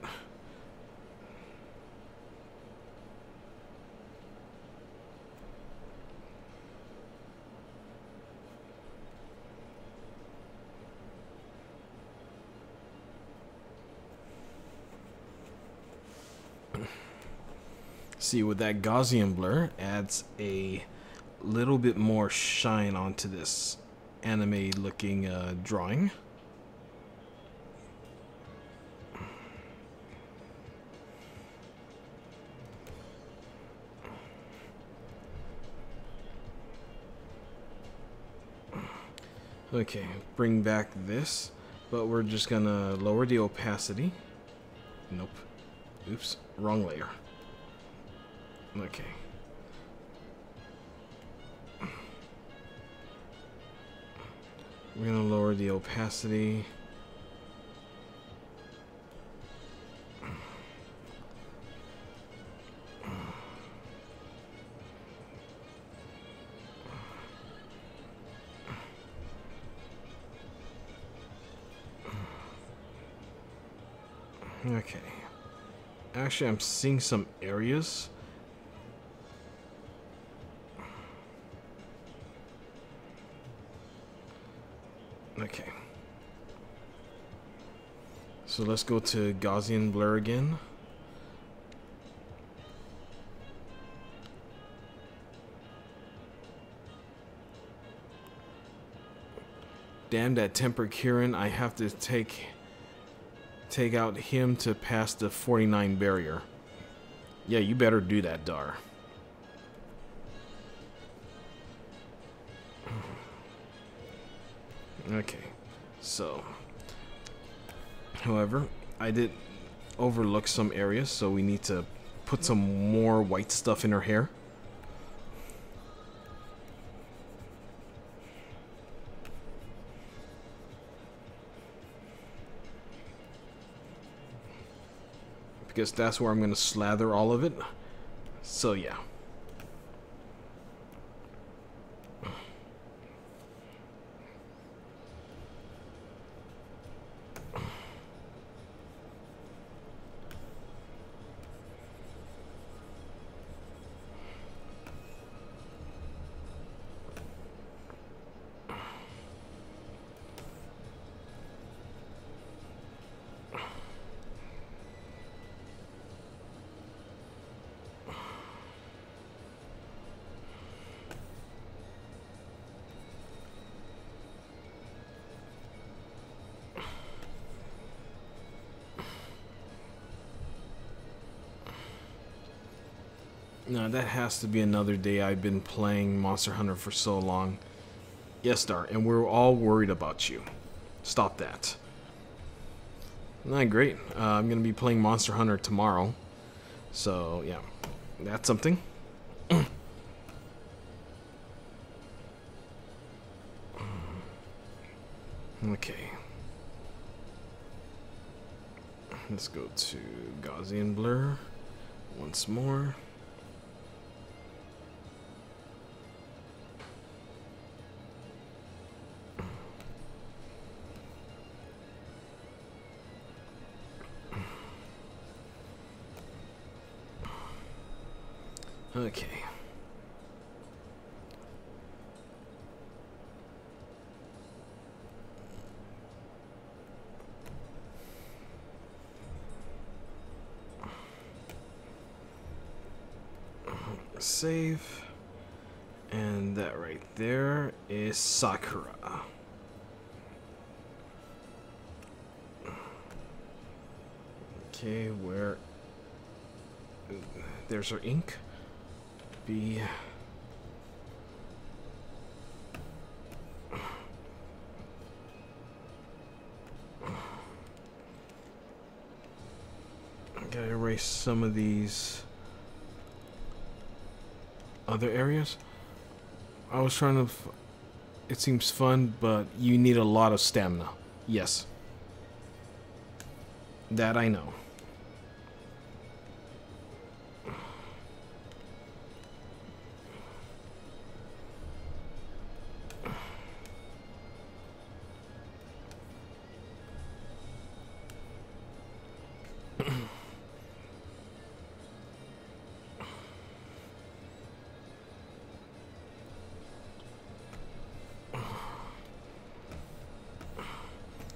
See, with that Gaussian blur adds a little bit more shine onto this anime looking drawing. Okay, bring back this, but we're just gonna lower the opacity. Nope. Oops, wrong layer. Okay. We're gonna lower the opacity. Okay. Actually, I'm seeing some areas. Okay. So let's go to Gaussian blur again. Damn that temper Kieran, I have to take out him to pass the 49 barrier. Yeah, you better do that, Dar. Okay, so however, I did overlook some areas, so we need to put some more white stuff in her hair. Because that's where I'm going to slather all of it. So yeah. No, that has to be another day. I've been playing Monster Hunter for so long. Yes, Star, and we're all worried about you. Stop that. Not great. I'm going to be playing Monster Hunter tomorrow. So, yeah. That's something. Okay. Let's go to Gaussian Blur once more. Okay. Save. And that right there is Sakura. Okay, where... There's her ink. B. Gotta erase some of these other areas. I was trying to... It seems fun, but you need a lot of stamina. Yes. That I know.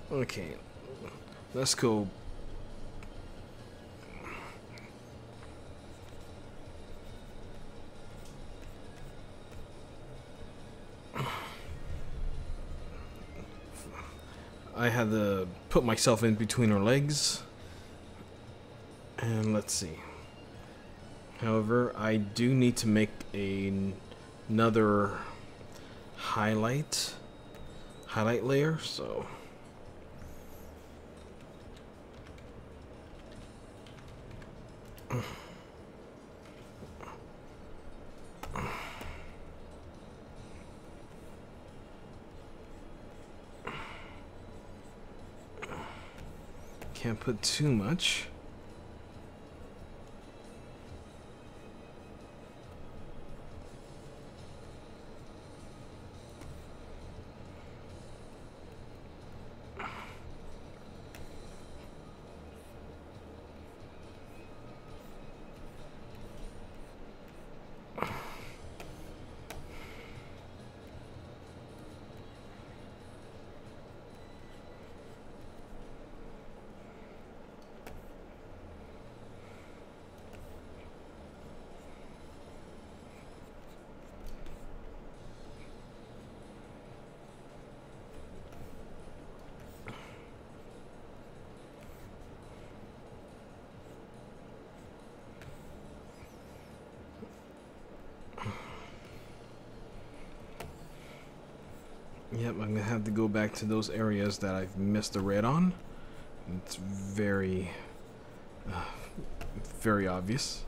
Okay, let's go. I had to put myself in between her legs. And let's see. However, I do need to make another highlight layer, so can't put too much. Yep, I'm gonna have to go back to those areas that I've missed the red on. It's very, very obvious.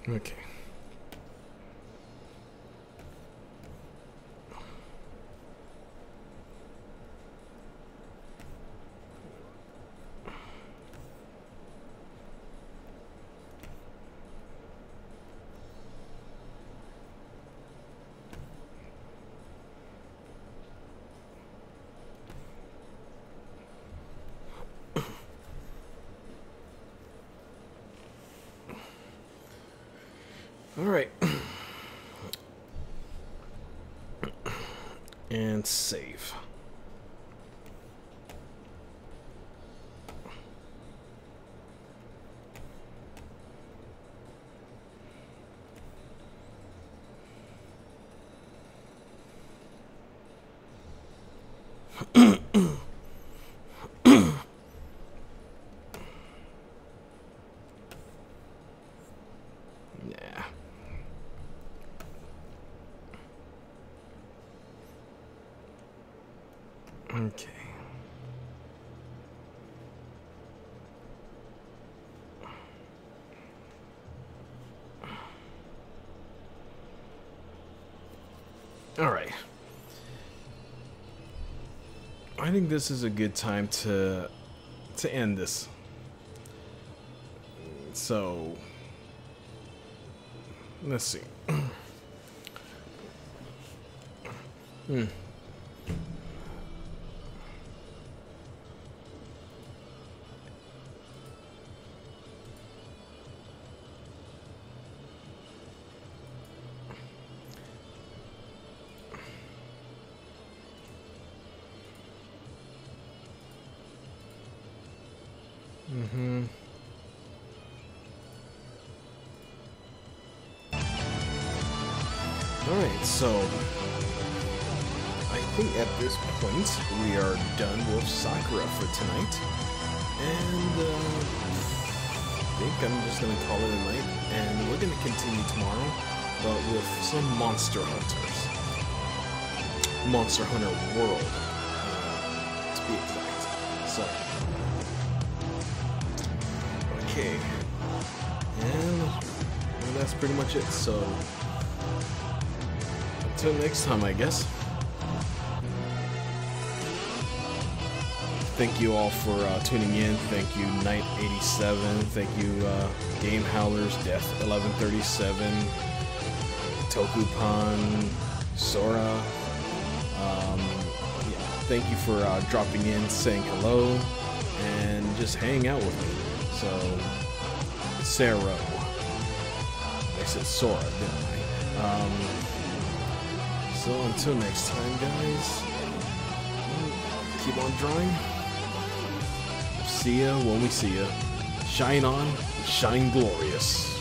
Okay. All right. And save. Alright. I think this is a good time to end this. So let's see. Alright, so I think at this point we are done with Sakura for tonight, and I think I'm just going to call it a night, and we're going to continue tomorrow, but with some Monster Hunters. Monster Hunter World, to be exact. So, okay, and that's pretty much it, so until next time, I guess. Thank you all for tuning in. Thank you, Knight87. Thank you, Game Howlers, Death 1137, Tokupan, Sora. Yeah, thank you for dropping in, saying hello, and just hanging out with me. So, Sarah. I said Sora, didn't I? So until next time, guys, keep on drawing. See ya when we see ya. Shine on, shine glorious.